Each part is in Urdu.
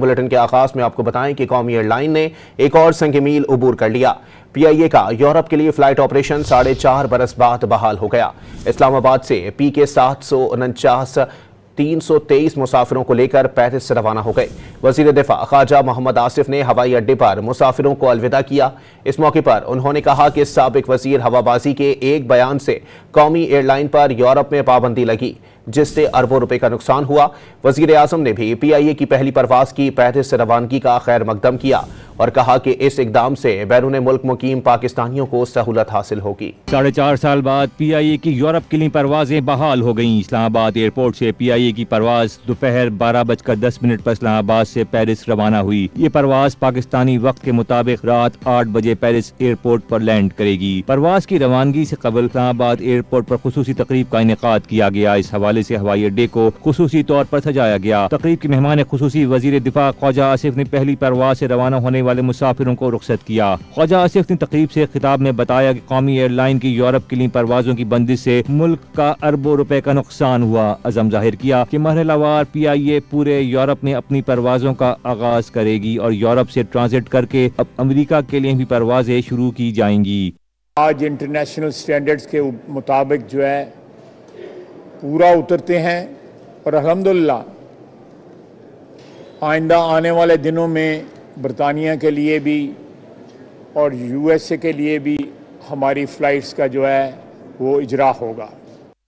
بلیٹن کے آغاز میں آپ کو بتائیں کہ قومی ایئر لائن نے ایک اور سنگ میل عبور کر لیا۔ پی آئی اے کا یورپ کے لیے فلائٹ آپریشن 4.5 برس بعد بحال ہو گیا۔ اسلام آباد سے پی کے 749 323 مسافروں کو لے کر پیرس سے روانہ ہو گئے۔ وزیر دفاع خواجہ محمد آصف نے ہوائی اڈے پر مسافروں کو الوداع کیا۔ اس موقع پر انہوں نے کہا کہ سابق وزیر ہوابازی کے ایک بیان سے قومی ایئر لائن پر یورپ میں پابندی لگی، جس سے اربوں روپے کا نقصان ہوا۔ وزیر اعظم نے بھی پی آئی اے کی پہلی پرواز کی پیرس سے روانگی کا خیر مقدم کیا اور کہا کہ اس اقدام سے بیرون ملک مقیم پاکستانیوں کو سہولت حاصل ہوگی۔ 4.5 سال بعد پی آئی اے کی یورپ کے لیے پروازیں بحال ہو گئیں۔ اسلام آباد ایئرپورٹ سے پی آئی اے کی پرواز دوپہر 12:10 پر اسلام آباد سے پیرس روانہ ہوئی۔ یہ پرواز پاکستانی وقت کے مطابق رات 8 بجے پیرس ایئرپورٹ پر لینڈ کرے گی۔ پرواز کی روانگی سے قبل اسلام آباد ایئرپورٹ پر خصوصی تقریب کا انعقاد کیا گیا۔ اس حوالے سے ہوائی اڈے کو خصوصی طور پر سجایا گیا۔ تقریب کے مہمان خصوصی وزیر دفاع خواجہ آصف نے پہلی پرواز سے روانہ ہونے والے مسافروں کو رخصت کیا۔ خواجہ آصف نے تقریب سے خطاب میں بتایا کہ قومی ایئر لائن کی یورپ کے لیے پروازوں کی بندش سے ملک کا اربوں روپے کا نقصان ہوا۔ عزم ظاہر کیا کہ مرحلہ وار پی آئی اے پورے یورپ میں اپنی پروازوں کا آغاز کرے گی اور یورپ سے ٹرانزٹ کر کے اب امریکہ کے لیے بھی پروازیں شروع کی جائیں گی۔ آج انٹرنیشنل سٹینڈرڈز کے مطابق جو ہے پورا اترتے ہیں اور الحمدللہ آئندہ آنے والے دنوں میں برطانیہ کے لیے بھی اور یو ایس اے کے لیے بھی ہماری فلائٹس کا جو ہے وہ اجرا ہوگا۔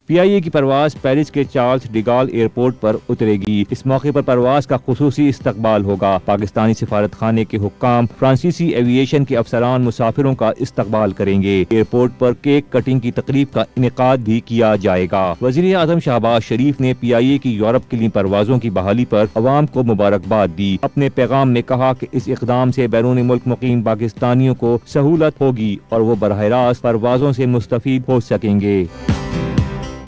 پی آئی اے کی پرواز پیرس کے چارلس ڈی گال ایئرپورٹ پر اترے گی۔ اس موقع پر پرواز کا خصوصی استقبال ہوگا۔ پاکستانی سفارت خانے کے حکام، فرانسیسی ایوی ایشن کے افسران مسافروں کا استقبال کریں گے۔ ایئرپورٹ پر کیک کٹنگ کی تقریب کا انعقاد بھی کیا جائے گا۔ وزیر اعظم شہباز شریف نے پی آئی اے کی یورپ کے لیے پروازوں کی بحالی پر عوام کو مبارکباد دی۔ اپنے پیغام میں کہا کہ اس اقدام سے بیرون ملک مقیم پاکستانیوں کو سہولت ہوگی اور وہ براہ راست پروازوں سے مستفید ہو سکیں گے۔